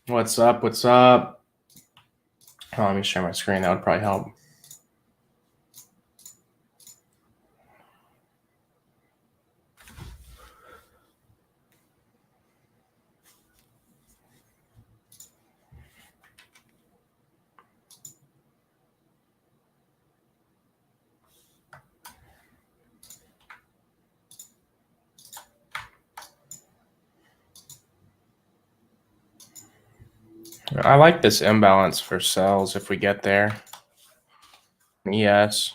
What's up? What's up? Oh, let me share my screen. That would probably help. I like this imbalance for sells if we get there. Yes.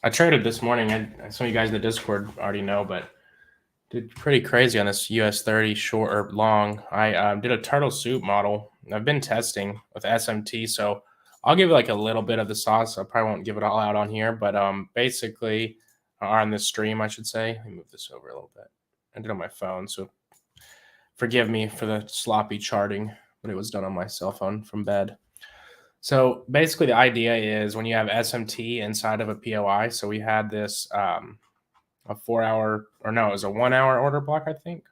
I traded this morning. Some of you guys in the Discord already know, but did pretty crazy on this US 30 short or long. I did a turtle soup model. I've been testing with SMT, so I'll give it like a little bit of the sauce. I probably won't give it all out on here, but basically, or on this stream, I should say. Let me move this over a little bit. I did it on my phone, so forgive me for the sloppy charting, but it was done on my cell phone from bed. So basically, the idea is when you have SMT inside of a POI. So we had this a 4 hour, or no, it was a 1 hour order block, I think.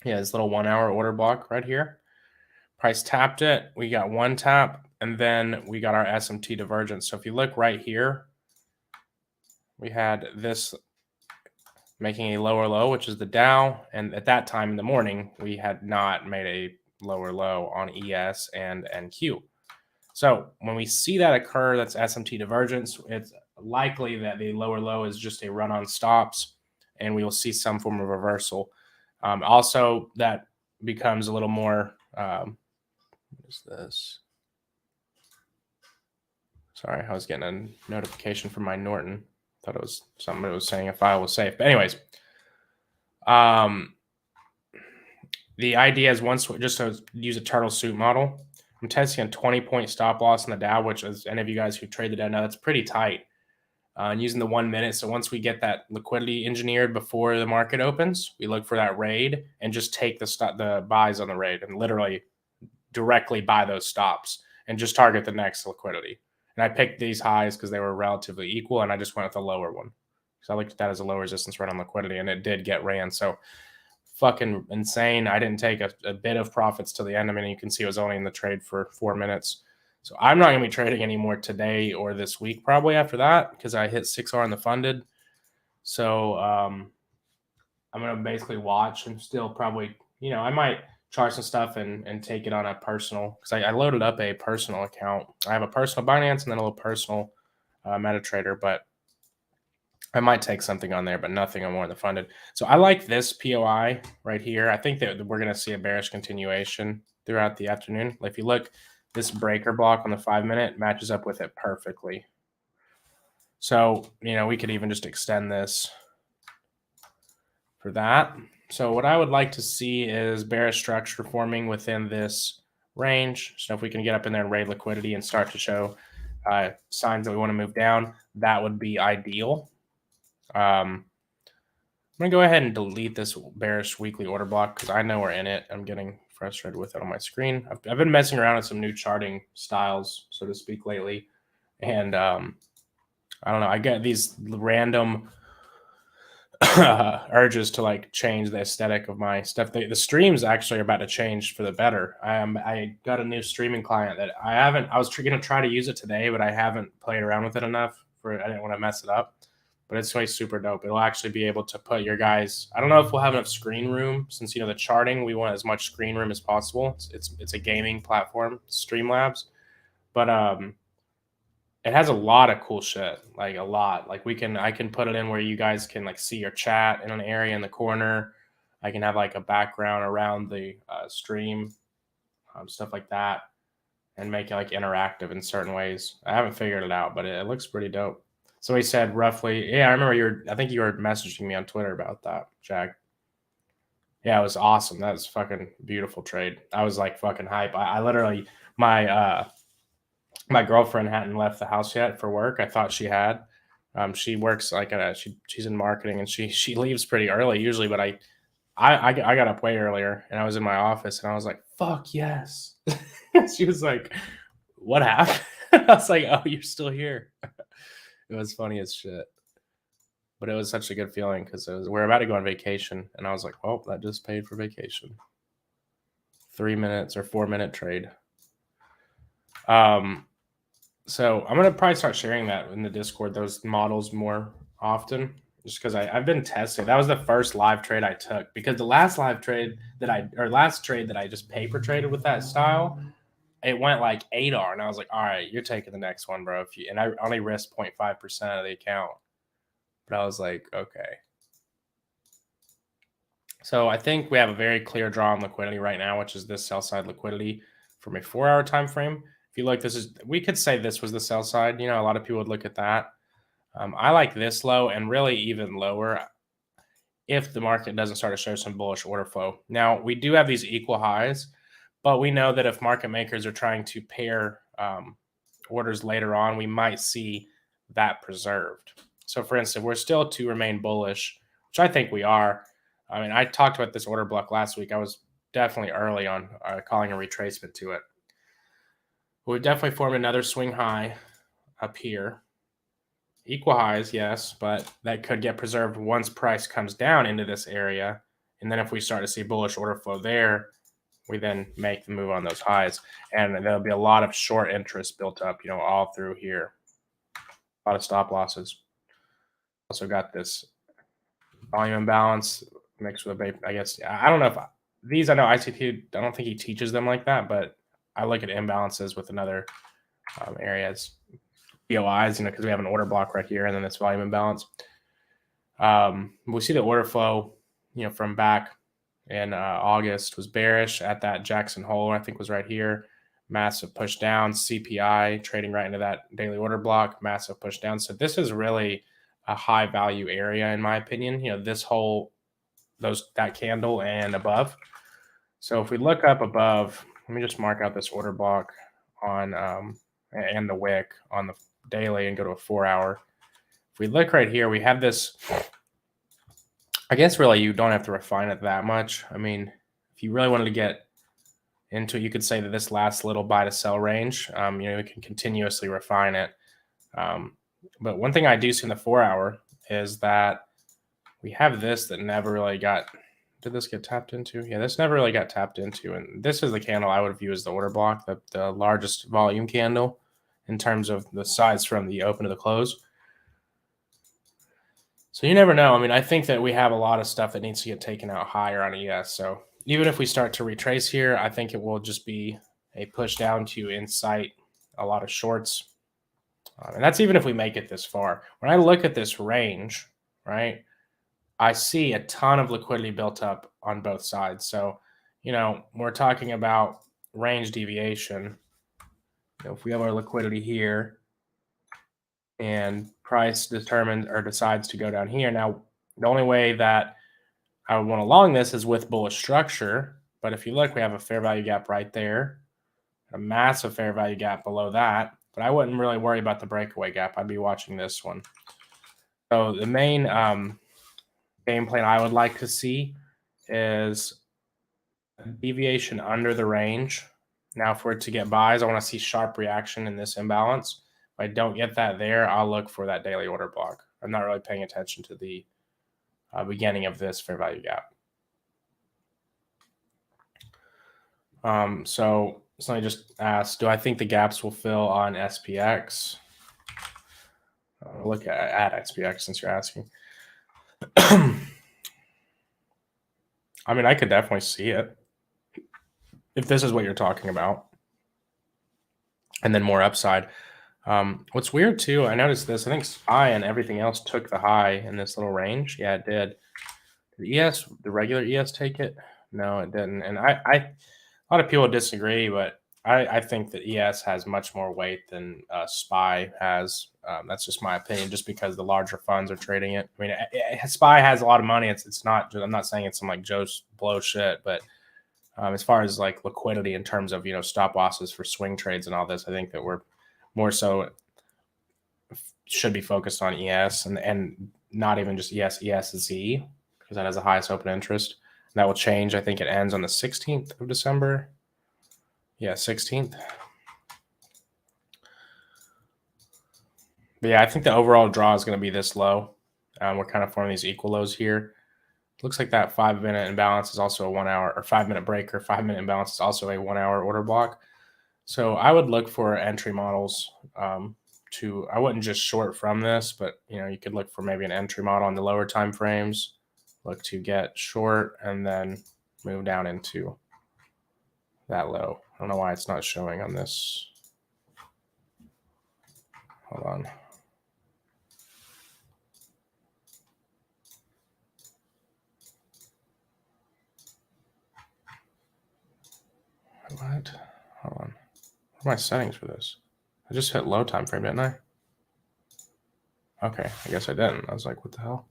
Yeah, this little 1 hour order block right here. Price tapped it. We got one tap, and then we got our SMT divergence. So if you look right here, we had this making a lower low, which is the Dow. And at that time in the morning, we had not made a lower low on ES and NQ. So when we see that occur, that's SMT divergence, it's likely that the lower low is just a run on stops, and we will see some form of reversal. Also, that becomes a little more, what is this? Sorry, I was getting a notification from my Norton. Thought it was something that was saying a file was safe. But anyways, the idea is once, just to use a turtle soup model, I'm testing a 20-point stop loss in the Dow, which, as any of you guys who trade the Dow know, that's pretty tight. And using the 1 minute. So once we get that liquidity engineered before the market opens, we look for that raid and just take the buys on the raid and literally directly buy those stops and just target the next liquidity. And I picked these highs because they were relatively equal, and I just went with the lower one. So I looked at that as a low resistance right on liquidity, and it did get ran. So fucking insane. I didn't take a bit of profits to the end. I mean, you can see it was only in the trade for 4 minutes. So I'm not going to be trading anymore today or this week, probably after that, because I hit 6R in the funded. So I'm going to basically watch and still probably, I might charge some stuff and take it on a personal, because I loaded up a personal account. I have a personal Binance and then a little personal MetaTrader, but I might take something on there, but nothing on more than the funded. So I like this POI right here. I think that we're going to see a bearish continuation throughout the afternoon. If you look, this breaker block on the 5 minute matches up with it perfectly. So, we could even just extend this for that. So what I would like to see is bearish structure forming within this range. So if we can get up in there and raid liquidity and start to show signs that we want to move down, that would be ideal. I'm going to go ahead and delete this bearish weekly order block because I know we're in it. I'm getting frustrated with it on my screen. I've been messing around with some new charting styles, so to speak, lately. And I don't know. I get these random urges to like change the aesthetic of my stuff. The streams actually are about to change for the better. I got a new streaming client that I was going to try to use it today, but I haven't played around with it enough I didn't want to mess it up. But it's really super dope. It'll actually be able to put your guys. I don't know if we'll have enough screen room since the charting. We want as much screen room as possible. It's a gaming platform, Streamlabs, but it has a lot of cool shit. Like a lot. Like I can put it in where you guys can like see your chat in an area in the corner. I can have like a background around the stream, stuff like that, and make it like interactive in certain ways. I haven't figured it out, but it looks pretty dope. Somebody said roughly, yeah, I remember I think you were messaging me on Twitter about that, Jack. Yeah, it was awesome. That was fucking beautiful trade. I was like fucking hype. I literally, my girlfriend hadn't left the house yet for work. I thought she had. She works like she's in marketing, and she leaves pretty early usually, but I got up way earlier, and I was in my office, and I was like, fuck yes. She was like, what happened? I was like, oh, you're still here. It was funny as shit. But it was such a good feeling because we're about to go on vacation, and I was like, well, that just paid for vacation. 3 minutes or 4 minute trade. So I'm gonna probably start sharing that in the Discord, those models more often, just because I've been testing. That was the first live trade I took, because the last live trade that last trade that I just paper traded with that style, it went like 8R, and I was like, all right, you're taking the next one, bro. And I only risked 0.5% of the account, but I was like, okay. So I think we have a very clear draw on liquidity right now, which is this sell side liquidity from a 4-hour time frame. If you look, we could say this was the sell side. You know, a lot of people would look at that. I like this low and really even lower if the market doesn't start to show some bullish order flow. Now, we do have these equal highs, but we know that if market makers are trying to pair orders later on, we might see that preserved. So, for instance, we're still to remain bullish, which I think we are. I mean, I talked about this order block last week. I was definitely early on calling a retracement to it. We definitely formed another swing high up here. Equal highs, yes, but that could get preserved once price comes down into this area. And then if we start to see bullish order flow there, we then make the move on those highs. And there'll be a lot of short interest built up, you know, all through here. A lot of stop losses. Also got this volume imbalance mixed with a, I guess, I don't know if these, I know ICT, I don't think he teaches them like that, but I look at imbalances with another areas. POIs, you know, because we have an order block right here and then this volume imbalance. We see the order flow, you know, from back in August was bearish at that Jackson hole, I think was right here. Massive push down, CPI trading right into that daily order block, massive push down. So this is really a high value area in my opinion. You know, this whole, that candle and above. So if we look up above, let me just mark out this order block on and the wick on the daily and go to a 4-hour. If we look right here, we have this. I guess really you don't have to refine it that much. I mean, if you really wanted to get into it, you could say that this last little buy to sell range, you know, you can continuously refine it. But one thing I do see in the 4-hour is that we have this that never really got. Did this get tapped into? Yeah, this never really got tapped into. And this is the candle I would view as the order block, the largest volume candle in terms of the size from the open to the close. So you never know. I mean, I think that we have a lot of stuff that needs to get taken out higher on ES. So even if we start to retrace here, I think it will just be a push down to incite a lot of shorts. And that's even if we make it this far. When I look at this range, right, I see a ton of liquidity built up on both sides. So, you know, we're talking about range deviation. You know, if we have our liquidity here and price determines or decides to go down here. Now, the only way that I would want to long this is with bullish structure. But if you look, we have a fair value gap right there, a massive fair value gap below that. But I wouldn't really worry about the breakaway gap. I'd be watching this one. So the main game plan I would like to see is a deviation under the range. Now, for it to get buys, I want to see sharp reaction in this imbalance. If I don't get that there, I'll look for that daily order block. I'm not really paying attention to the beginning of this fair value gap. So somebody just asked, do I think the gaps will fill on SPX? Look at SPX since you're asking. I mean, I could definitely see it if this is what you're talking about. And then more upside. What's weird too, I noticed this. I think SPY and everything else took the high in this little range. Yeah, it did. Did the regular ES take it? No, it didn't. And a lot of people disagree, but I think that ES has much more weight than SPY has. That's just my opinion, just because the larger funds are trading it. I mean, SPY has a lot of money. It's not. I'm not saying it's some like Joe's blow shit, but as far as like liquidity in terms of, you know, stop losses for swing trades and all this, I think that we're more so should be focused on ES and not even just ESZ, because that has the highest open interest. And that will change. I think it ends on the 16th of December. Yeah, 16th. But yeah, I think the overall draw is going to be this low. We're kind of forming these equal lows here. Looks like that 5-minute imbalance is also a 1 hour, or 5-minute breaker. 5-minute imbalance is also a 1 hour order block. So I would look for entry models I wouldn't just short from this, but you could look for maybe an entry model on the lower time frames, look to get short and then move down into that low. I don't know why it's not showing on this. Hold on. What? Hold on. What are my settings for this? I just hit low time frame, didn't I? Okay, I guess I didn't. I was like, what the hell?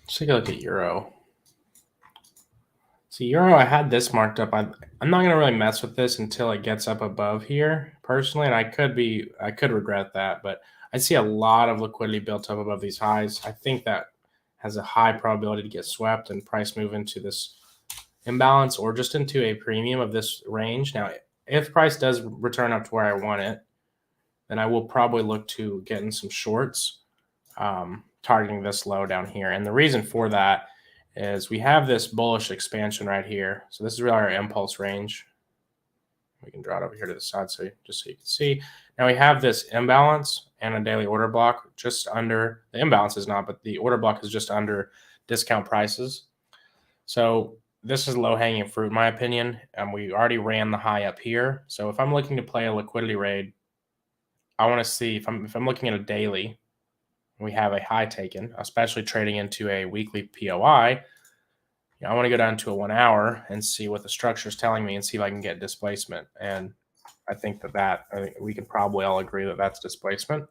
Let's take a look at Euro. So Euro, I had this marked up. I'm not going to really mess with this until it gets up above here, personally, and I could regret that, but I see a lot of liquidity built up above these highs. I think that has a high probability to get swept and price move into this imbalance or just into a premium of this range. Now, if price does return up to where I want it, then I will probably look to get in some shorts, targeting this low down here. And the reason for that is we have this bullish expansion right here. So this is really our impulse range. We can draw it over here to the side just so you can see. Now we have this imbalance and a daily order block just under, the imbalance is not, but the order block is just under discount prices. So this is low hanging fruit in my opinion. We already ran the high up here. So if I'm looking to play a liquidity raid, I want to see if I'm looking at a daily, we have a high taken, especially trading into a weekly POI. I want to go down to a 1 hour and see what the structure is telling me and see if I can get displacement. And I think I think we can probably all agree that that's displacement.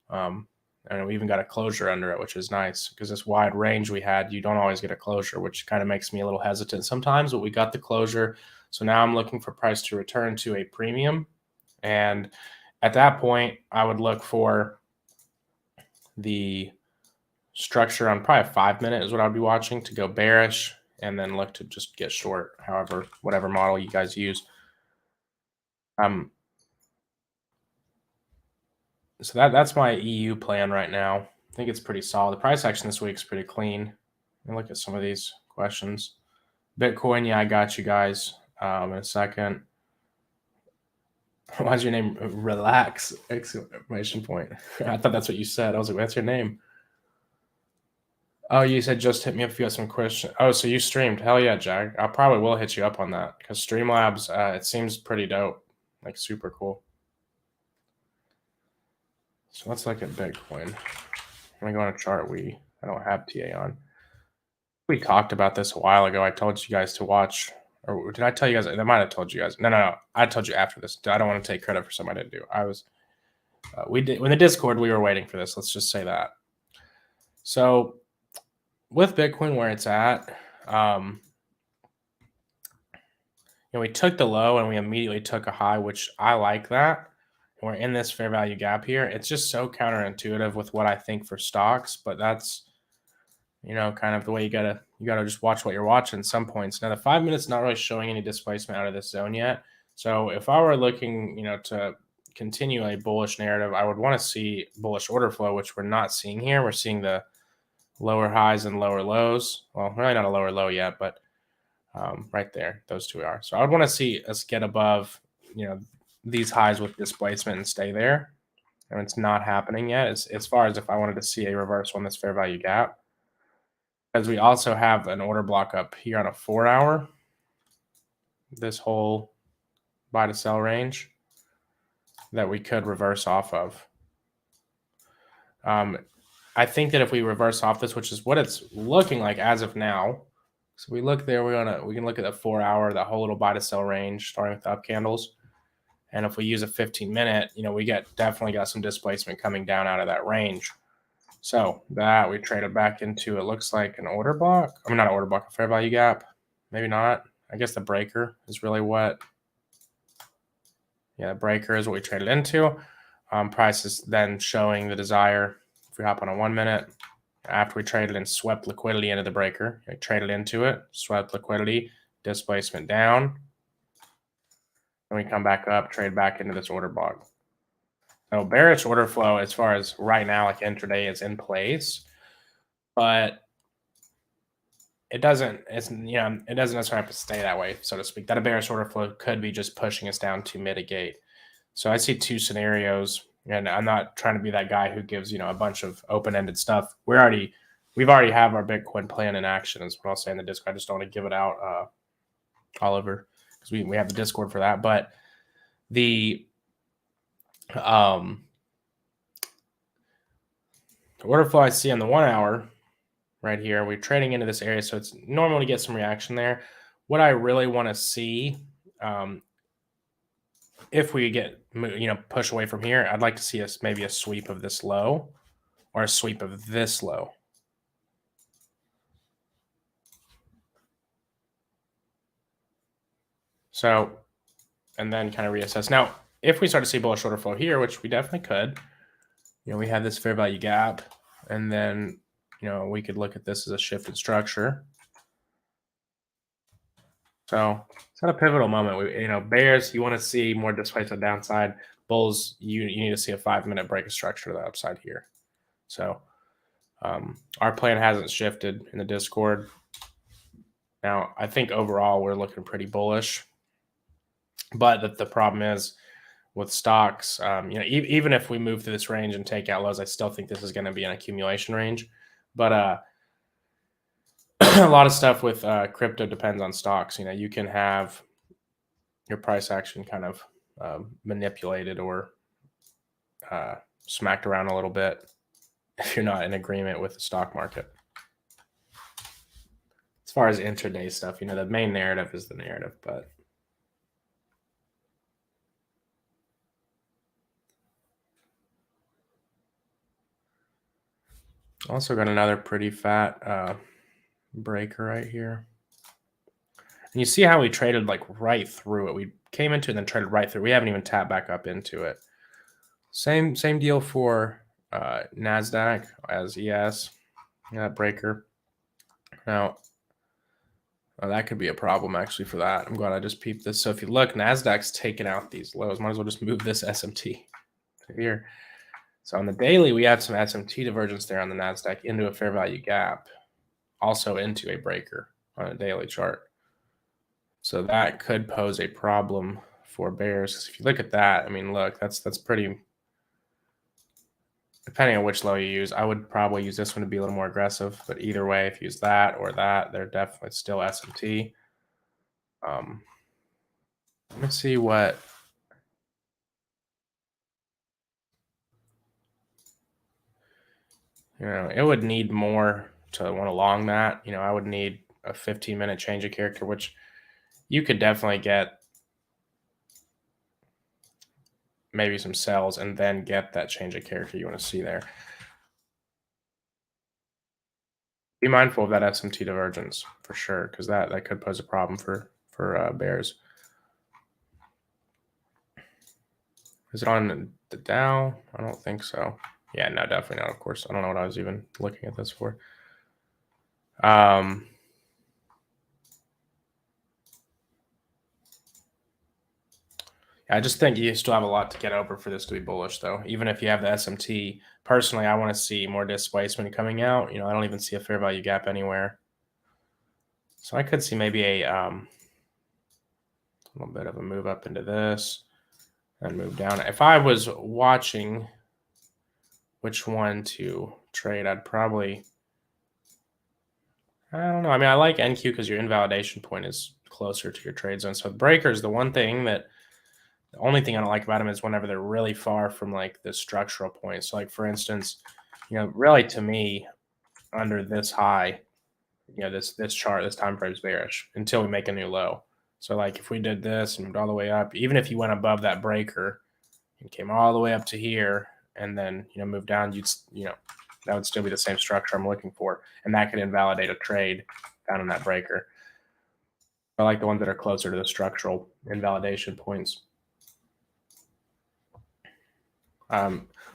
And we even got a closure under it, which is nice because this wide range we had, you don't always get a closure, which kind of makes me a little hesitant sometimes, but we got the closure. So now I'm looking for price to return to a premium. And at that point, I would look for the structure on probably a 5-minute is what I'd be watching to go bearish and then look to just get short, however, whatever model you guys use. So that's my EU plan right now. I think it's pretty solid. The price action this week is pretty clean. Let me look at some of these questions. Bitcoin, yeah, I got you guys in a second. Why's your name Relax? Exclamation point. I thought that's what you said. I was like, that's your name. Oh, you said just hit me up if you got some questions. Oh, so you streamed. Hell yeah, Jack. I probably will hit you up on that because Streamlabs, it seems pretty dope. Like super cool. So let's look at Bitcoin. I'm going to go on a chart. I don't have TA on. We talked about this a while ago. I told you guys to watch, or did I tell you guys? I might have told you guys. No. I told you after this. I don't want to take credit for something I didn't do. We did, when the Discord, we were waiting for this. Let's just say that. So with Bitcoin where it's at, we took the low and we immediately took a high, which I like that. And we're in this fair value gap here. It's just so counterintuitive with what I think for stocks, but that's, kind of the way you gotta just watch what you're watching at some points. Now the 5 minutes not really showing any displacement out of this zone yet. So if I were looking, to continue a bullish narrative, I would want to see bullish order flow, which we're not seeing here. We're seeing the lower highs and lower lows. Well, really not a lower low yet, but right there, those two are. So I would want to see us get above, these highs with displacement and stay there. And it's not happening yet. As far as if I wanted to see a reversal on this fair value gap, because we also have an order block up here on a 4 hour. This whole buy to sell range that we could reverse off of. I think that if we reverse off this, which is what it's looking like as of now. So we look there, we can look at the 4 hour, that whole little buy to sell range starting with the up candles. And if we use a 15-minute, we definitely got some displacement coming down out of that range. So that we traded back into, it looks like an order block. I mean, not an order block, a fair value gap. Maybe not. I guess the breaker is really what. Yeah, the breaker is what we traded into. Price is then showing the desire we hop on a 1 minute, after we traded and swept liquidity into the breaker, I traded into it, swept liquidity, displacement down, and we come back up, trade back into this order block. So bearish order flow, as far as right now, like intraday, is in place, but it doesn't necessarily have to stay that way, so to speak. That a bearish order flow could be just pushing us down to mitigate. So I see two scenarios, and I'm not trying to be that guy who gives a bunch of open-ended stuff. We've already have our Bitcoin plan in action, is what I'll say in the Discord. I just don't want to give it out all over, because we have the Discord for that. But the order flow I see on the 1 hour right here, we're trading into this area, so it's normal to get some reaction there. What I really want to see, if we get push away from here, I'd like to see maybe a sweep of this low or a sweep of this low. So, and then kind of reassess. Now, if we start to see bullish order flow here, which we definitely could, we have this fair value gap, and then we could look at this as a shifted structure. So it's at a pivotal moment. Bears, you want to see more displacement downside. Bulls, you need to see a 5-minute break of structure to the upside here. So our plan hasn't shifted in the Discord. Now, I think overall we're looking pretty bullish, but the problem is with stocks, even if we move through this range and take out lows, I still think this is going to be an accumulation range. But a lot of stuff with crypto depends on stocks. You can have your price action kind of manipulated or smacked around a little bit if you're not in agreement with the stock market. As far as intraday stuff, the main narrative is the narrative, but also got another pretty fat breaker right here. And you see how we traded like right through it. We came into it and then traded right through. We haven't even tapped back up into it. Same deal for NASDAQ as ES, that breaker. Now, that could be a problem actually for that. I'm glad I just peeped this. So if you look, NASDAQ's taken out these lows. Might as well just move this SMT here. So on the daily, we had some SMT divergence there on the NASDAQ into a fair value gap, also into a breaker on a daily chart. So that could pose a problem for bears. Because if you look at that, I mean, look, that's pretty, depending on which low you use. I would probably use this one to be a little more aggressive, but either way, if you use that or that, they're definitely still SMT. Let me see what it would need more to want to long that. I would need a 15-minute change of character, which you could definitely get maybe some sells and then get that change of character you want to see there. Be mindful of that SMT divergence for sure, because that could pose a problem for bears. Is it on the Dow? I don't think so. Yeah, no, definitely not. Of course, I don't know what I was even looking at this for. I just think you still have a lot to get over for this to be bullish, though. Even if you have the SMT, personally, I want to see more displacement coming out. I don't even see a fair value gap anywhere. So I could see maybe a little bit of a move up into this and move down. If I was watching which one to trade, I'd probably, I don't know. I mean, I like NQ because your invalidation point is closer to your trade zone. So breaker is the only thing I don't like about them is whenever they're really far from like the structural point. So like, for instance, really to me, under this high, this chart, this time frame is bearish until we make a new low. So like if we did this and moved all the way up, even if you went above that breaker and came all the way up to here and then, moved down, that would still be the same structure I'm looking for. And that could invalidate a trade down in that breaker. I like the ones that are closer to the structural invalidation points.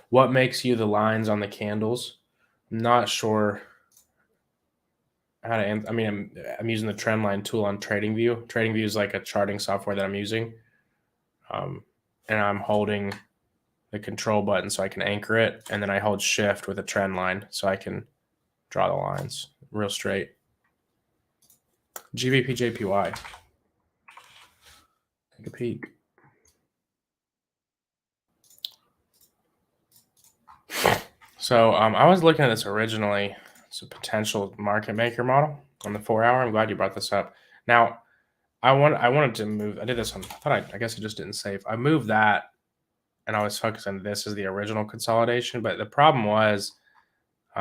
What makes you the lines on the candles? I'm not sure how to answer. I mean, I'm using the trend line tool on TradingView. TradingView is like a charting software that I'm using. And I'm holding the control button so I can anchor it. And then I hold shift with a trend line so I can draw the lines real straight. GBP JPY. Take a peek. So I was looking at this originally. It's a potential market maker model on the 4 hour. I'm glad you brought this up. Now, I wanted to move. I did this on. I guess I just didn't save. I moved that, and I was focused on this as the original consolidation. But the problem was,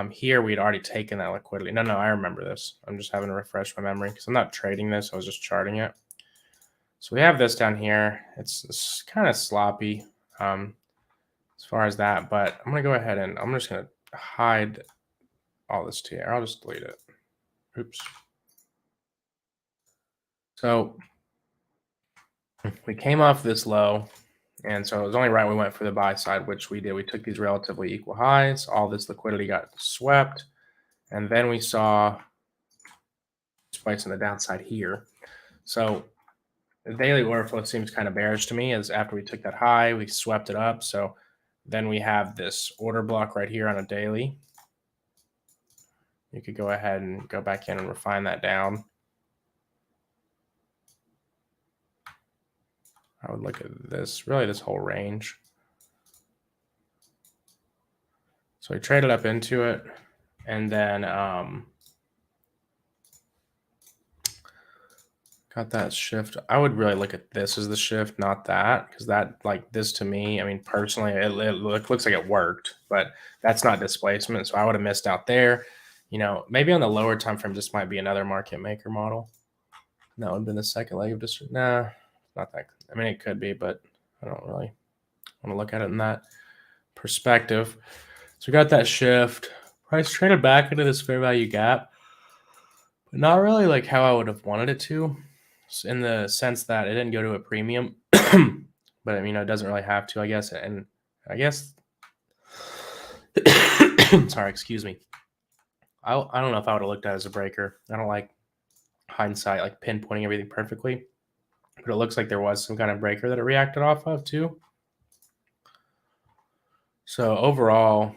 here we'd already taken that liquidity. No, I remember this. I'm just having to refresh my memory because I'm not trading this. I was just charting it. So we have this down here. It's kind of sloppy as far as that, but I'm gonna go ahead and I'm just gonna hide all this here. I'll just delete it. Oops. So we came off this low, and so it was only right we went for the buy side, which we did. We took these relatively equal highs. All this liquidity got swept, and then we saw spikes on the downside here. So the daily order flow seems kind of bearish to me, as after we took that high, we swept it up. So then we have this order block right here on a daily. You could go ahead and go back in and refine that down. I would look at this, really this whole range. So we traded up into it, and then got that shift. I would really look at this as the shift, not that, because that, like this to me, I mean, personally, it looks like it worked, but that's not displacement. So I would have missed out there. You know, maybe on the lower time frame, this might be another market maker model. That would have been the second leg of this. Nah, not that. I mean, it could be, but I don't really want to look at it in that perspective. So we got that shift. Price traded back into this fair value gap, but not really like how I would have wanted it to, in the sense that it didn't go to a premium. But I mean, it doesn't really have to, I guess. And I guess, sorry, excuse me. I don't know if I would have looked at it as a breaker. I don't like hindsight, like pinpointing everything perfectly. But it looks like there was some kind of breaker that it reacted off of too. So overall,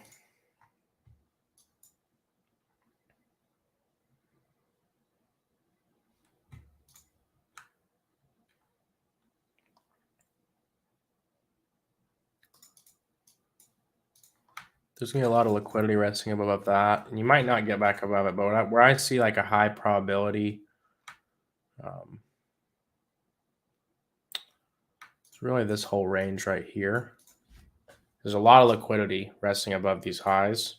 there's gonna be a lot of liquidity resting above that, and you might not get back above it. But where I see like a high probability, it's really this whole range right here. There's a lot of liquidity resting above these highs,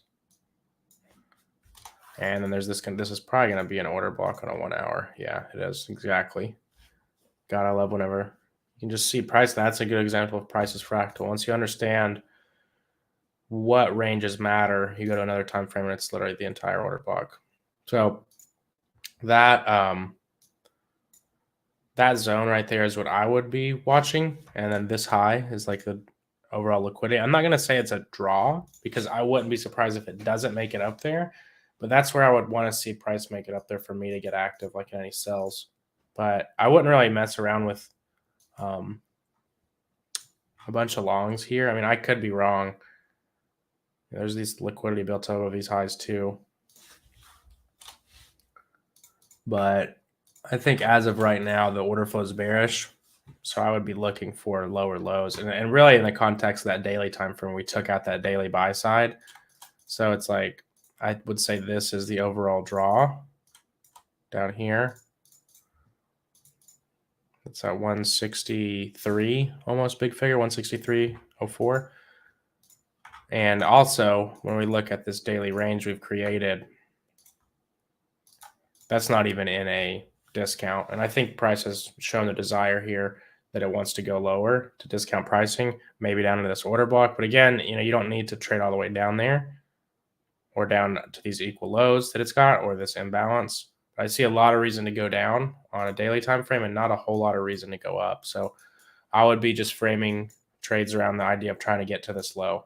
and then there's this. This is probably gonna be an order block on a 1 hour. Yeah, it is exactly. God, I love whenever you can just see price. That's a good example of prices fractal. Once you understand what ranges matter, you go to another time frame and it's literally the entire order block. So that that zone right there is what I would be watching, and then this high is like the overall liquidity. I'm not going to say it's a draw because I wouldn't be surprised if it doesn't make it up there, but that's where I would want to see price make it up there for me to get active, like in any sells. But I wouldn't really mess around with a bunch of longs here. I mean, I could be wrong. There's these liquidity built up of these highs too. But I think as of right now, the order flow is bearish. So I would be looking for lower lows. And really in the context of that daily time frame, we took out that daily buy side. So it's like, I would say this is the overall draw down here. It's at 163, almost big figure, 163.04. And also, when we look at this daily range we've created, that's not even in a discount. And I think price has shown the desire here that it wants to go lower to discount pricing, maybe down into this order block. But again, you know, you don't need to trade all the way down there or down to these equal lows that it's got or this imbalance. But I see a lot of reason to go down on a daily time frame and not a whole lot of reason to go up. So I would be just framing trades around the idea of trying to get to this low,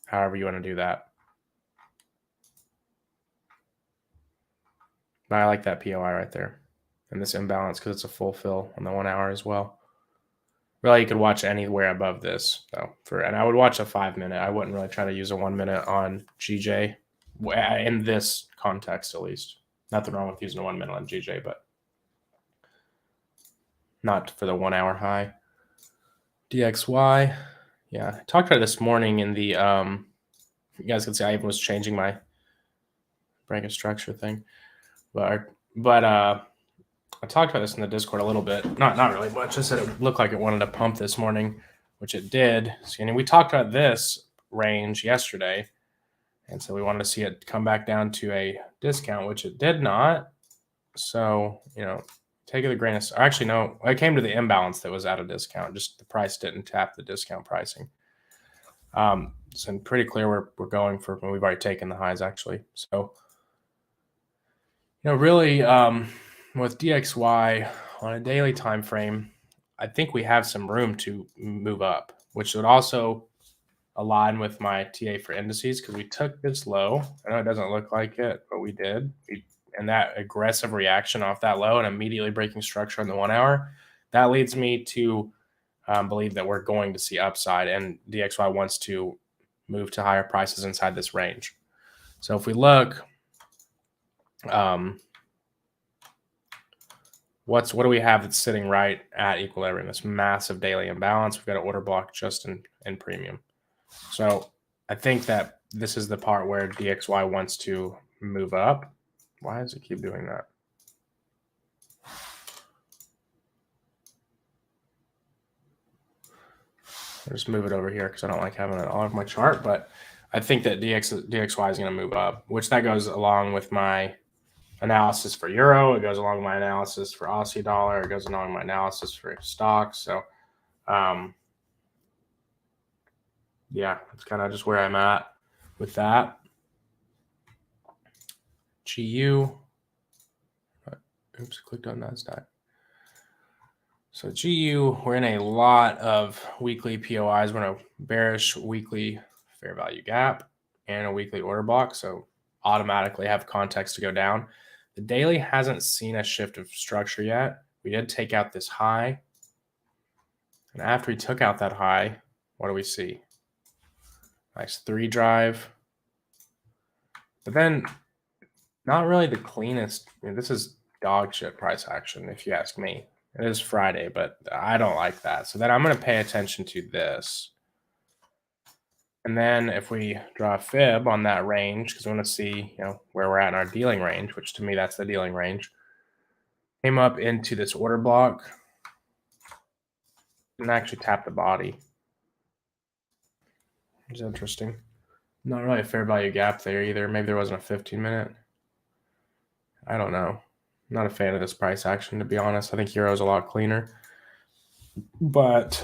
however you want to do that. But I like that POI right there and this imbalance because it's a full fill on the 1 hour as well. Really, you could watch anywhere above this though. And I would watch a 5 minute. I wouldn't really try to use a 1 minute on GJ in this context, at least. Nothing wrong with using a 1 minute on GJ, but not for the 1 hour high. DXY, yeah, I talked about it this morning in the you guys can see I even was changing my bracket structure thing, but I talked about this in the Discord a little bit. Not really much. I said it looked like it wanted to pump this morning, which it did. So, we talked about this range yesterday, and so we wanted to see it come back down to a discount, which it did not. So, take it with a grain of salt. Actually, no, it came to the imbalance that was at a discount. Just the price didn't tap the discount pricing. So pretty clear we're going for, we've already taken the highs actually. So, really with DXY on a daily time frame, I think we have some room to move up, which would also align with my TA for indices because we took this low. I know it doesn't look like it, but we did. And that aggressive reaction off that low and immediately breaking structure in the 1 hour, that leads me to believe that we're going to see upside, and DXY wants to move to higher prices inside this range. So if we look, what do we have that's sitting right at equilibrium? This massive daily imbalance. We've got an order block just in premium. So I think that this is the part where DXY wants to move up. Why does it keep doing that? I'll just move it over here because I don't like having it all over my chart. But I think that DXY is going to move up, which that goes along with my analysis for euro. It goes along with my analysis for Aussie dollar. It goes along with my analysis for stocks. So, yeah, that's kind of just where I'm at with that. GU. Oops, clicked on NASDAQ. So GU, we're in a lot of weekly POIs. We're in a bearish weekly fair value gap and a weekly order block. So automatically have context to go down. The daily hasn't seen a shift of structure yet. We did take out this high. And after we took out that high, what do we see? Nice 3 drive. But then not really the cleanest. This is dog shit price action, if you ask me. It is Friday, but I don't like that. So then I'm going to pay attention to this. And then if we draw a fib on that range, because we want to see, where we're at in our dealing range, which to me, that's the dealing range. Came up into this order block and actually tapped the body. It's interesting. Not really a fair value gap there either. Maybe there wasn't a 15-minute. I don't know. Not a fan of this price action, to be honest. I think euro is a lot cleaner. But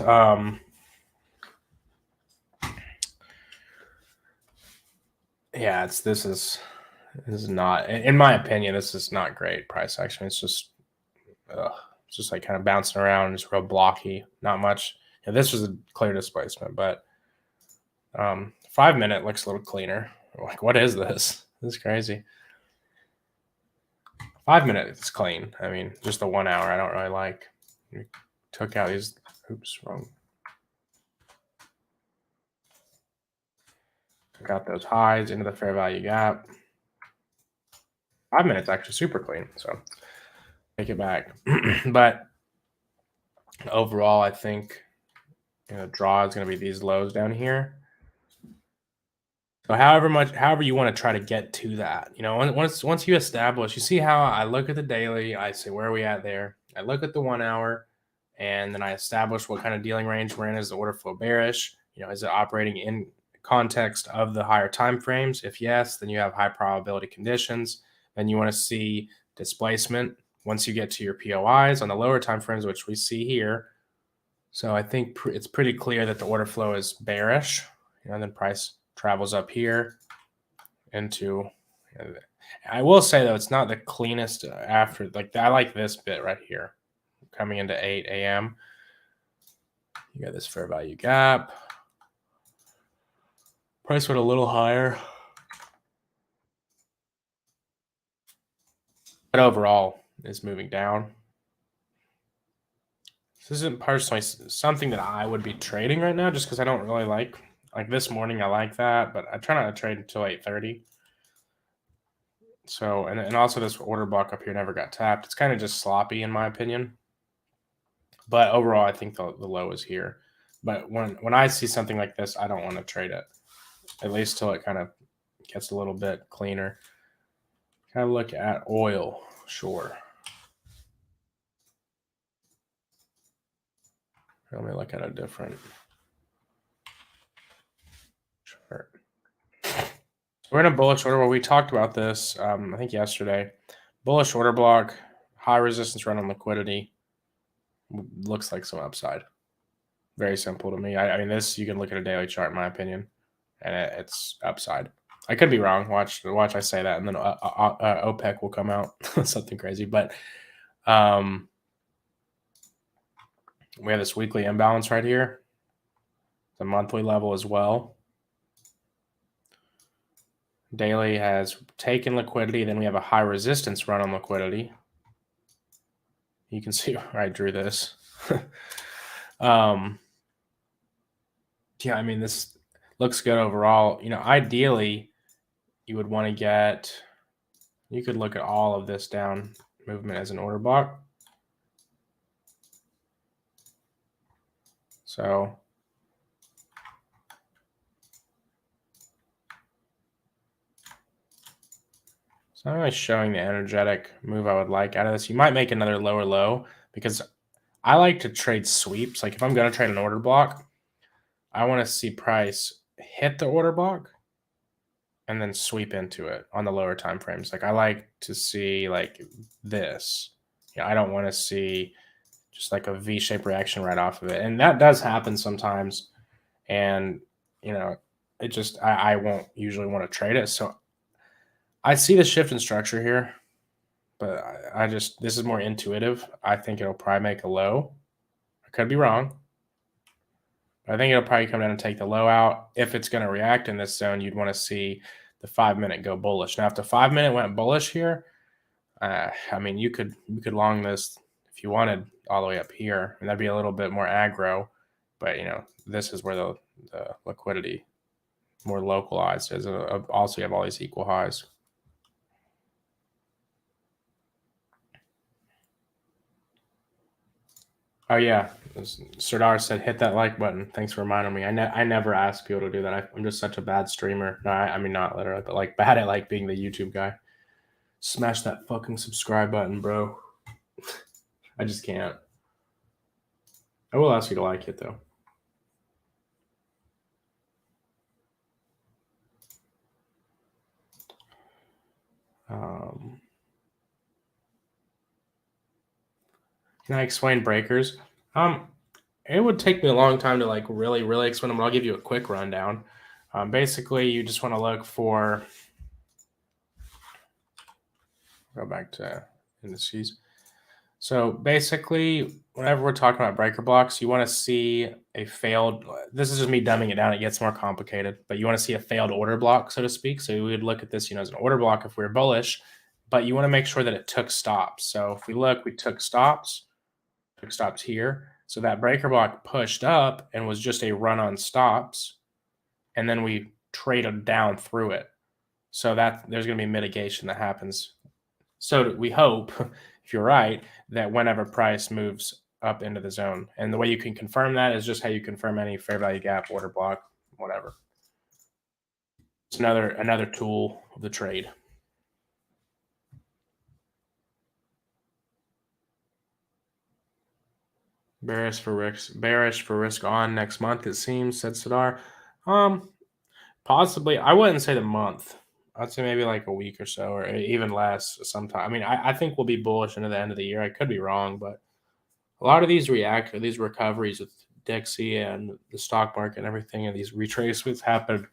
yeah, this is not, in my opinion, this is not great price action. It's just like kind of bouncing around, just real blocky, not much. Yeah, this was a clear displacement, but 5 minute looks a little cleaner. Like, what is this? This is crazy. 5 minutes is clean. I mean, just the 1 hour I don't really like. We took out these. Oops, wrong. Took out those highs into the fair value gap. 5 minutes actually super clean. So take it back. But overall, I think draw is going to be these lows down here. So however you want to try to get to that, once you establish, you see how I look at the daily, I say, where are we at there? I look at the 1 hour, and then I establish what kind of dealing range we're in. Is the order flow bearish? Is it operating in context of the higher time frames? If yes, then you have high probability conditions. Then you want to see displacement once you get to your POIs on the lower time frames, which we see here. So I think it's pretty clear that the order flow is bearish, and then price travels up here into, I will say though, it's not the cleanest after, like, I like this bit right here coming into 8 a.m. You got this fair value gap. Price went a little higher. but overall is moving down. This isn't personally something that I would be trading right now, just because I don't really like this morning. I like that, but I try not to trade until 8:30. So, and also this order block up here never got tapped. It's kind of just sloppy in my opinion. But overall, I think the low is here. But when I see something like this, I don't want to trade it, at least till it kind of gets a little bit cleaner. Kind of look at oil, sure. Let me look at a different chart. We're in a bullish order. Well, we talked about this, I think yesterday. Bullish order block, high resistance run on liquidity. Looks like some upside. Very simple to me. I mean, this, you can look at a daily chart, in my opinion, and it's upside. I could be wrong. Watch I say that, and then OPEC will come out something crazy. But we have this weekly imbalance right here, the monthly level as well. Daily has taken liquidity. Then we have a high resistance run on liquidity. You can see where I drew this. Yeah, I mean, this looks good overall. You know, ideally, you would want to get, you could look at all of this down movement as an order block. So it's not really showing the energetic move I would like out of this. You might make another lower low, because I like to trade sweeps. Like if I'm going to trade an order block, I want to see price hit the order block and then sweep into it on the lower time frames. Like I like to see like this. I don't want to see just like a V-shaped reaction right off of it. And that does happen sometimes. And, you know, it just, I won't usually want to trade it. So I see the shift in structure here, but I just, this is more intuitive. I think it'll probably make a low. I could be wrong. I think it'll probably come down and take the low out. If it's going to react in this zone, you'd want to see the 5 minute go bullish. Now, if the 5 minute went bullish here, I mean, you could long this if you wanted all the way up here, and that'd be a little bit more aggro. But you know, this is where the liquidity more localized is. Also, you have all these equal highs. Oh yeah, Sardar said hit that like button. Thanks for reminding me. I never ask people to do that. I'm just such a bad streamer. No, I mean not literally, but like bad at like being the YouTube guy. Smash that fucking subscribe button, bro. I just can't. I will ask you to like it though. Can I explain breakers? It would take me a long time to like really explain them, but I'll give you a quick rundown. Basically, you just want to look for, go back to indices. So basically, whenever we're talking about breaker blocks, you want to see a failed, this is just me dumbing it down, it gets more complicated, but you want to see a failed order block, so to speak. So we would look at this, as an order block if we're bullish, but you want to make sure that it took stops. So if we look, we took stops here. So that breaker block pushed up and was just a run on stops, and then we traded down through it. So that there's going to be mitigation that happens. So we hope, if you're right, that whenever price moves up into the zone, and the way you can confirm that is just how you confirm any fair value gap, order block, whatever. It's another tool of the trade. Bearish for risk on next month, it seems, said Sadar. Possibly. I wouldn't say the month. I'd say maybe like a week or so, or even less sometime. I mean, I think we'll be bullish into the end of the year. I could be wrong, but a lot of these these recoveries with Dixie and the stock market and everything, and these retracements happen.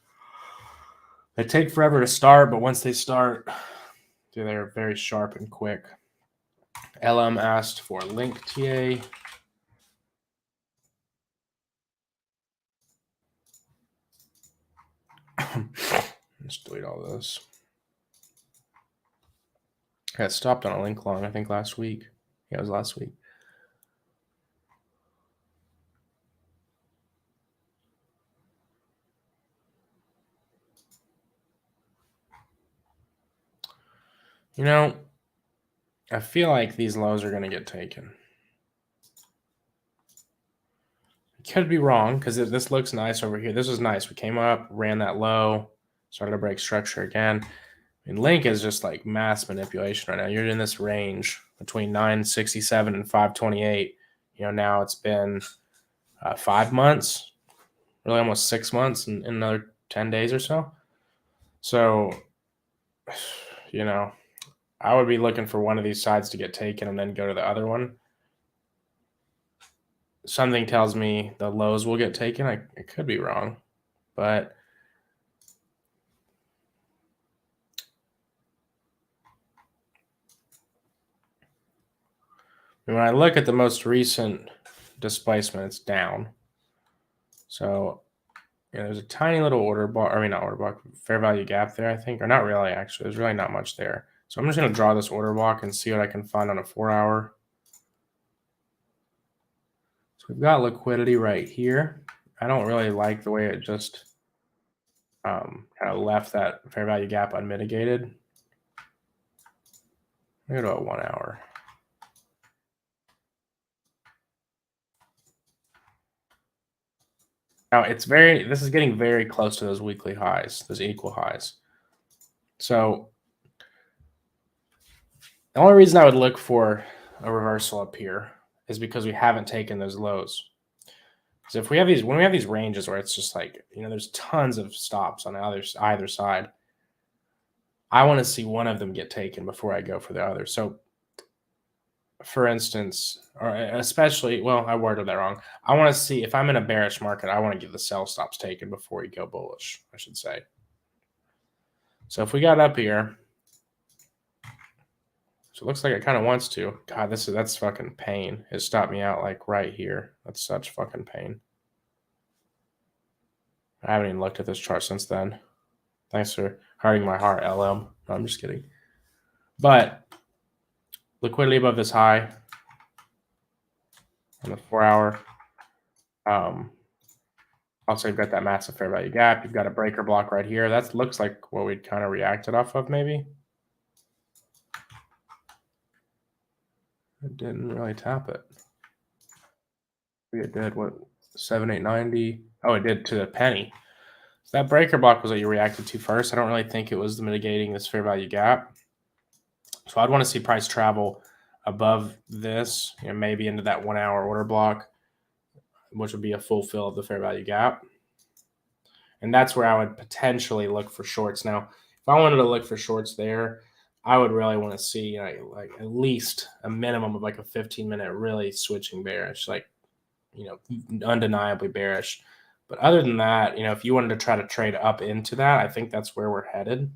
They take forever to start, but once they start, they're very sharp and quick. LM asked for link TA. Let's delete all this. I got stopped on a link long, I think last week. Yeah, it was last week. You know, I feel like these lows are going to get taken. Could be wrong because this looks nice over here. This was nice. We came up, ran that low, started to break structure again. And Link is just like mass manipulation right now. You're in this range between 967 and 528. You know, now it's been 5 months, really almost 6 months, and in another 10 days or so. So, you know, I would be looking for one of these sides to get taken and then go to the other one. Something tells me the lows will get taken. I could be wrong, but when I look at the most recent displacement, it's down. So there's a tiny little order block, I mean, not order block, fair value gap there, I think, or not really, actually. There's really not much there. So I'm just going to draw this order block and see what I can find on a 4-hour. So we've got liquidity right here. I don't really like the way it just kind of left that fair value gap unmitigated. Go to a 1-hour. Now this is getting very close to those weekly highs, those equal highs. So the only reason I would look for a reversal up here is because we haven't taken those lows. So if we have when we have these ranges where it's just like, there's tons of stops on either side, I want to see one of them get taken before I go for the other. So for instance, or especially, well, I worded that wrong. I want to see if I'm in a bearish market, I want to get the sell stops taken before we go bullish, I should say. So if we got up here, so it looks like it kind of wants to. God, that's fucking pain. It stopped me out like right here. That's such fucking pain. I haven't even looked at this chart since then. Thanks for hurting my heart, LM. No, I'm just kidding. But liquidity above this high on the 4-hour. Also, you've got that massive fair value gap. You've got a breaker block right here. That looks like what we'd kind of reacted off of, maybe. It didn't really tap it. Maybe it did. What, 7,890? Oh, it did to the penny. So that breaker block was what you reacted to first. I don't really think it was mitigating this fair value gap. So I'd want to see price travel above this, maybe into that 1-hour order block, which would be a full fill of the fair value gap. And that's where I would potentially look for shorts. Now, if I wanted to look for shorts there, I would really want to see like at least a minimum of like a 15-minute really switching bearish, like, undeniably bearish. But other than that, if you wanted to try to trade up into that, I think that's where we're headed.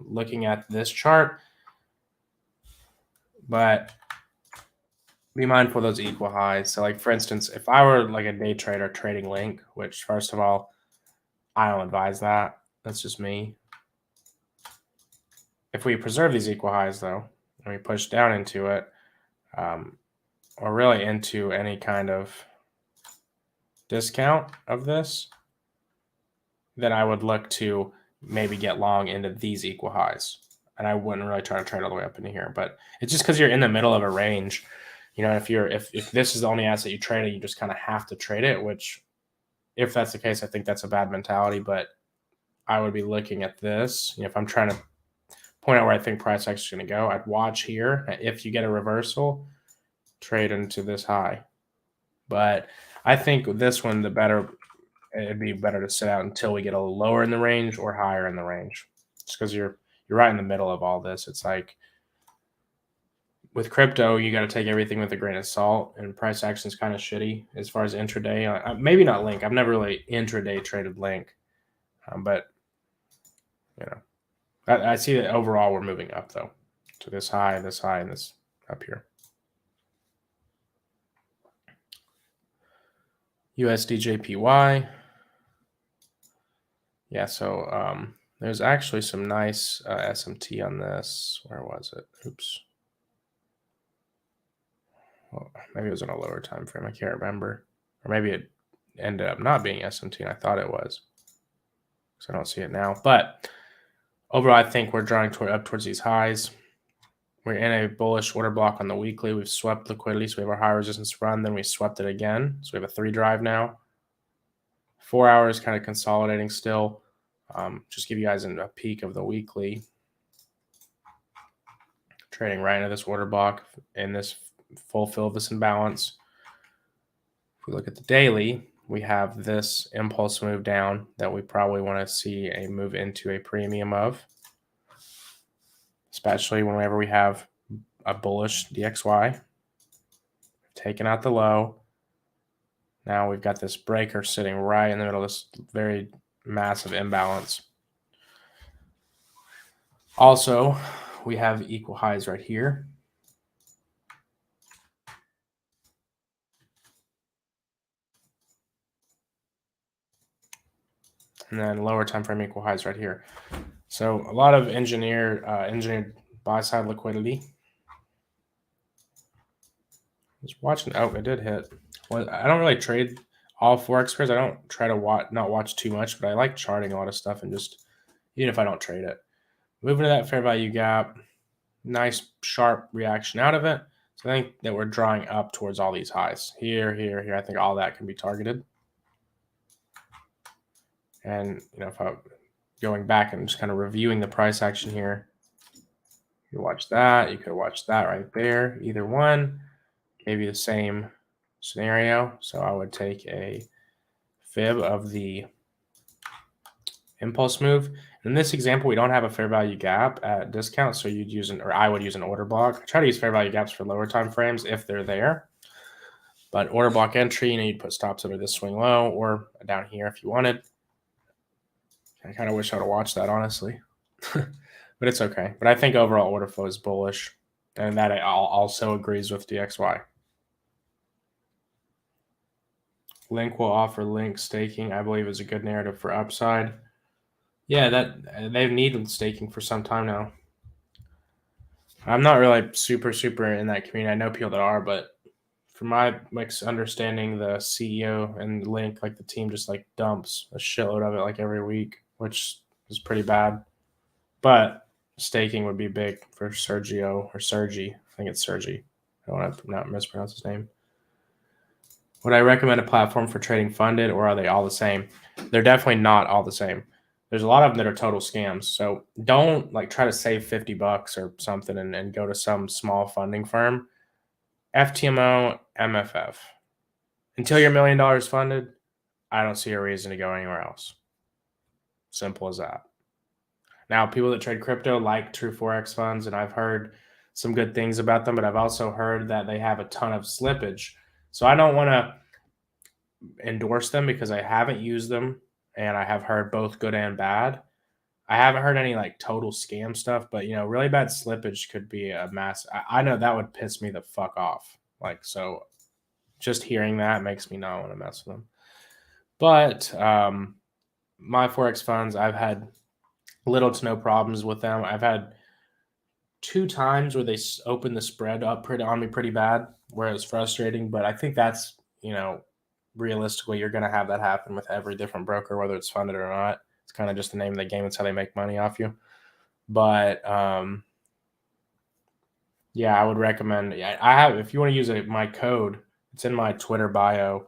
Looking at this chart, but be mindful of those equal highs. So like, for instance, if I were like a day trader trading Link, which first of all, I don't advise that. That's just me. If we preserve these equal highs though, and we push down into it, or really into any kind of discount of this, then I would look to maybe get long into these equal highs. And I wouldn't really try to trade all the way up into here, but it's just because you're in the middle of a range. If this is the only asset you trade, you just kind of have to trade it, which if that's the case, I think that's a bad mentality, but I would be looking at this. If I'm trying to point out where I think price action is going to go, I'd watch here. If you get a reversal, trade into this high. But I think with this one, it'd be better to sit out until we get a little lower in the range or higher in the range. Just because you're right in the middle of all this. It's like with crypto, you got to take everything with a grain of salt, and price action is kind of shitty as far as intraday. Maybe not Link. I've never really intraday traded Link, but I see that overall we're moving up though to this high, and this up here. USDJPY. Yeah, so There's actually some nice SMT on this. Where was it? Oops. Well, maybe it was on a lower time frame. I can't remember. Or maybe it ended up not being SMT, and I thought it was. So I don't see it now. But overall, I think we're drawing up towards these highs. We're in a bullish order block on the weekly. We've swept liquidity, so we have our high resistance run. Then we swept it again. So we have a 3 drive now. 4 hours kind of consolidating still. Just give you guys a peek of the weekly. Trading right into this order block in this fulfill this imbalance. If we look at the daily, we have this impulse move down that we probably want to see a move into a premium of, especially whenever we have a bullish DXY. Taken out the low. Now we've got this breaker sitting right in the middle of this very massive imbalance. Also, we have equal highs right here. And then lower time frame equal highs right here. So a lot of engineered buy side liquidity. Just watching. Oh, it did hit. Well, I don't really trade all Forex pairs. I don't try to not watch too much, but I like charting a lot of stuff and just even if I don't trade it. Moving to that fair value gap, nice sharp reaction out of it. So I think that we're drawing up towards all these highs. Here, here, here. I think all that can be targeted. And if I'm going back and just kind of reviewing the price action here, you watch that. You could watch that right there. Either one gave you the same scenario. So I would take a fib of the impulse move. In this example, we don't have a fair value gap at discount, so you'd use I would use an order block. I try to use fair value gaps for lower time frames if they're there. But order block entry, you'd put stops under this swing low or down here if you wanted. I kind of wish I would have watched that, honestly. But it's okay. But I think overall order flow is bullish. And that also agrees with DXY. Link will offer link staking, I believe, is a good narrative for upside. Yeah, that they've needed staking for some time now. I'm not really super in that community. I know people that are, but from my understanding, the CEO and Link, the team, just dumps a shitload of it every week, which is pretty bad. But staking would be big for Sergio or Sergi. I think it's Sergi. I don't want to not mispronounce his name. Would I recommend a platform for trading funded, or are they all the same? They're definitely not all the same. There's a lot of them that are total scams. So don't try to save $50 or something and go to some small funding firm. FTMO, MFF. Until you're $1 million funded, I don't see a reason to go anywhere else. Simple as that. Now, people that trade crypto like True Forex funds, and I've heard some good things about them, but I've also heard that they have a ton of slippage. So I don't want to endorse them because I haven't used them, and I have heard both good and bad. I haven't heard any total scam stuff, but really bad slippage could be a mass. I know that would piss me the fuck off. So just hearing that makes me not want to mess with them. But my Forex funds, I've had little to no problems with them. I've had 2 times where they opened the spread up on me pretty bad, where it was frustrating. But I think that's, realistically, you're going to have that happen with every different broker, whether it's funded or not. It's kind of just the name of the game. It's how they make money off you. But yeah, I would recommend. If you want to use my code, it's in my Twitter bio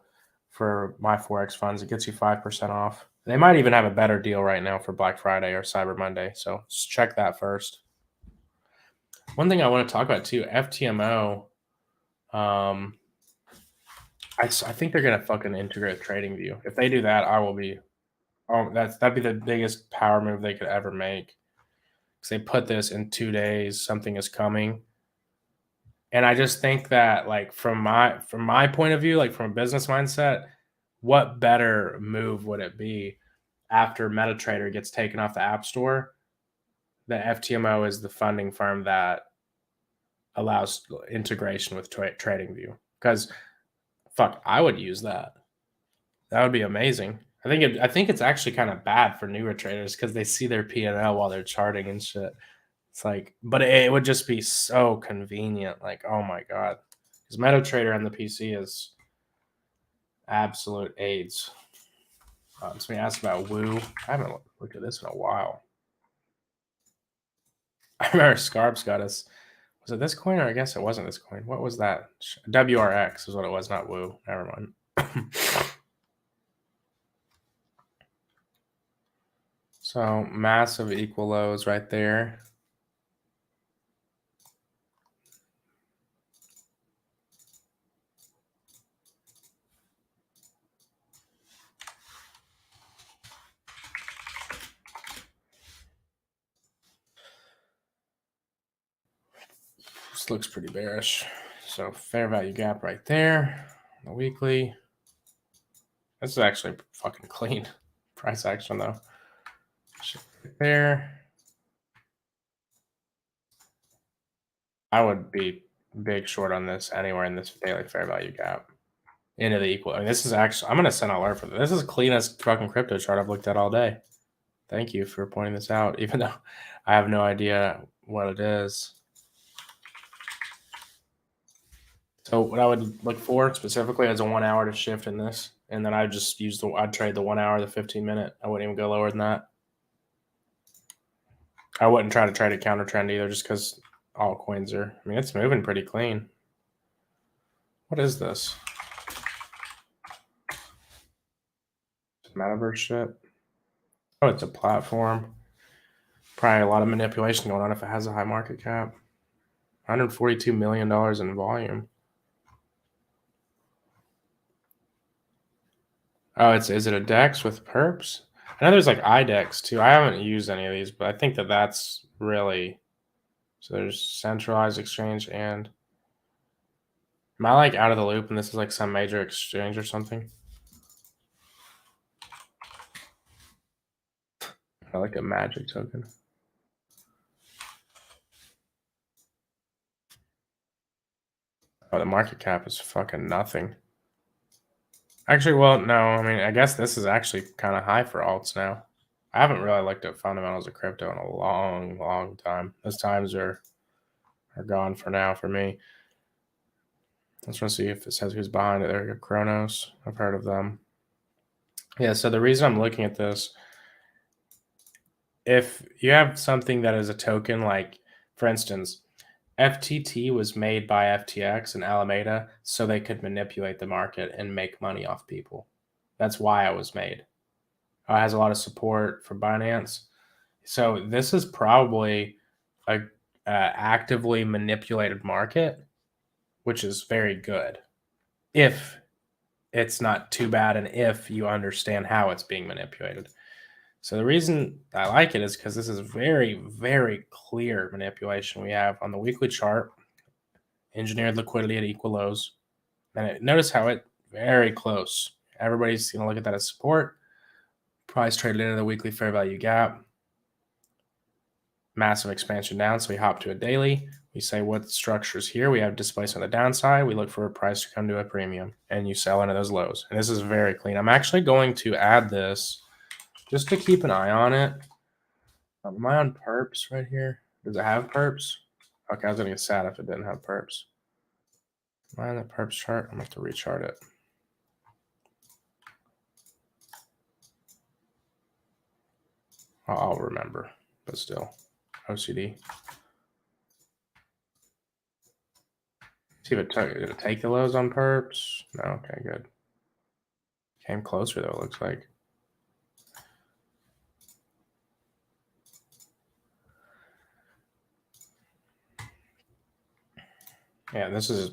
for my Forex funds. It gets you 5% off. They might even have a better deal right now for Black Friday or Cyber Monday. So just check that first. One thing I want to talk about too, FTMO. I think they're gonna fucking integrate TradingView. If they do that, I will be. Oh, that'd be the biggest power move they could ever make. Because they put this in 2 days, something is coming. And I just think that from my point of view, from a business mindset, what better move would it be after MetaTrader gets taken off the App Store? The FTMO is the funding firm that allows integration with TradingView. Because fuck, I would use that. That would be amazing. I think it's actually kind of bad for newer traders because they see their P&L while they're charting and shit. It's like, but it would just be so convenient. Like, oh my god, because MetaTrader on the PC is absolute AIDS. Somebody asked about Woo. I haven't looked at this in a while. I remember Scarps got us. Was it this coin or I guess it wasn't this coin? What was that? WRX is what it was, not Woo. Never mind. So massive equal lows right there. This looks pretty bearish. So fair value gap right there. The weekly. This is actually fucking clean price action though. Right there. I would be big short on this anywhere in this daily fair value gap into the equal. I mean, this is actually, I'm going to send an alert for this. This is the cleanest fucking crypto chart I've looked at all day. Thank you for pointing this out, even though I have no idea what it is. So what I would look for specifically is a 1 hour to shift in this. And then I just use I'd trade the 1 hour, the 15-minute. I wouldn't even go lower than that. I wouldn't try to trade a counter trend either, just because all coins are, I mean, it's moving pretty clean. What is this? Metaverse shit. Oh, it's a platform. Probably a lot of manipulation going on if it has a high market cap. $142 million in volume. Oh, is it a DEX with perps? I know there's like IDEX too. I haven't used any of these, but I think that's really, so there's centralized exchange and, am I like out of the loop and this is like some major exchange or something? I like a magic token. Oh, the market cap is fucking nothing. Actually, well, no, I mean, I guess this is actually kind of high for alts now. I haven't really looked at fundamentals of crypto in a long, long time. Those times are gone for now for me. I just want to see if it says who's behind it. There you go, Kronos. I've heard of them. Yeah, so the reason I'm looking at this, if you have something that is a token, like, for instance, FTT was made by FTX and Alameda so they could manipulate the market and make money off people. That's why it was made. It has a lot of support for Binance. So this is probably a actively manipulated market, which is very good if it's not too bad and if you understand how it's being manipulated. So the reason I like it is because this is very, very clear manipulation. We have on the weekly chart, engineered liquidity at equal lows. And notice how it very close. Everybody's going to look at that as support. Price traded into the weekly fair value gap. Massive expansion down. So we hop to a daily. We say what structures here. We have displacement on the downside. We look for a price to come to a premium. And you sell into those lows. And this is very clean. I'm actually going to add this just to keep an eye on it. Am I on perps right here? Does it have perps? Okay, I was going to get sad if it didn't have perps. Am I on the perps chart? I'm going to have to rechart it. I'll remember, but still. OCD. See if did it take the lows on perps? No, okay, good. Came closer though, it looks like. Yeah, this is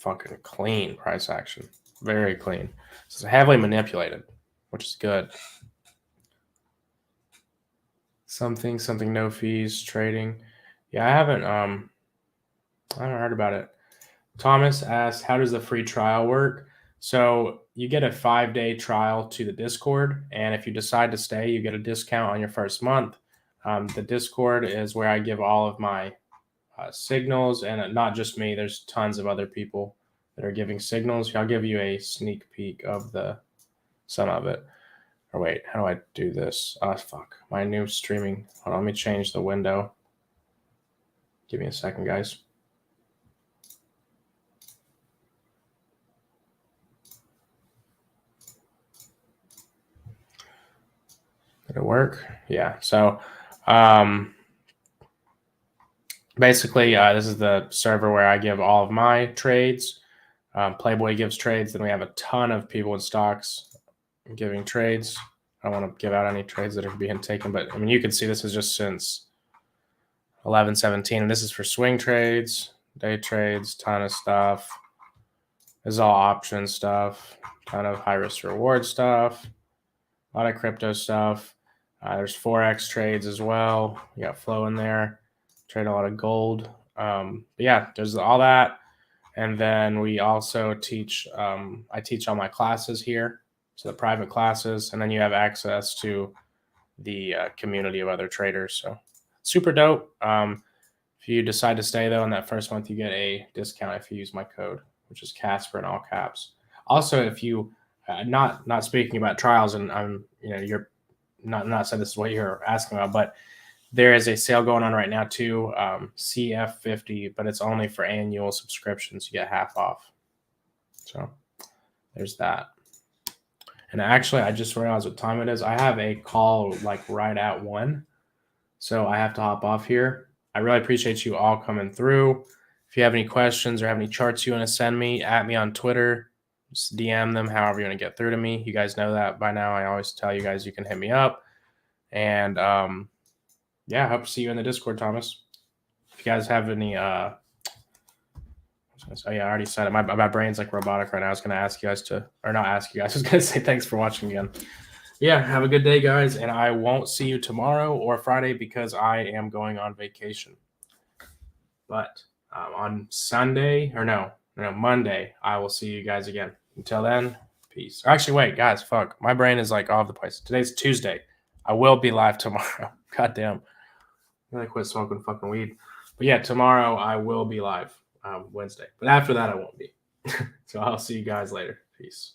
fucking clean price action. Very clean. This is heavily manipulated, which is good. Something, no fees, trading. Yeah, I haven't heard about it. Thomas asked, how does the free trial work? So you get a 5-day trial to the Discord, and if you decide to stay, you get a discount on your first month. The Discord is where I give all of my signals, and not just me. There's tons of other people that are giving signals. I'll give you a sneak peek of some of it. Or wait, how do I do this? Oh, fuck. My new streaming. Hold on, let me change the window. Give me a second, guys. Did it work? Yeah. So basically, this is the server where I give all of my trades. Playboy gives trades. Then we have a ton of people in stocks giving trades. I don't want to give out any trades that are being taken, but I mean, you can see this is just since 11/17. And this is for swing trades, day trades, ton of stuff. This is all option stuff, ton of high risk reward stuff, a lot of crypto stuff. There's Forex trades as well. You got flow in there. Trade a lot of gold. But yeah, there's all that. And then we also teach, I teach all my classes here. So the private classes, and then you have access to the community of other traders. So super dope. If you decide to stay though, in that first month, you get a discount if you use my code, which is Casper in all caps. Also, if you not speaking about trials, and I'm you're not saying this is what you're asking about, but there is a sale going on right now too, CF50, but it's only for annual subscriptions. You get half off. So there's that. And actually, I just realized what time it is. I have a call like right at 1, so I have to hop off here. I really appreciate you all coming through. If you have any questions or have any charts you want to send me, at me on Twitter. Just DM them however you want to get through to me. You guys know that by now. I always tell you guys you can hit me up. And yeah, I hope to see you in the Discord, Thomas. If you guys have any oh yeah, I already said it. My brain's like robotic right now. I was going to ask you guys to, or not ask you guys. I was going to say thanks for watching again. Yeah, have a good day, guys. And I won't see you tomorrow or Friday because I am going on vacation. But on Sunday, or no, Monday, I will see you guys again. Until then, peace. Actually, wait, guys, fuck. My brain is like all over the place. Today's Tuesday. I will be live tomorrow. Goddamn. I'm going to quit smoking fucking weed. But yeah, tomorrow I will be live. Wednesday. But after that, I won't be. So I'll see you guys later. Peace.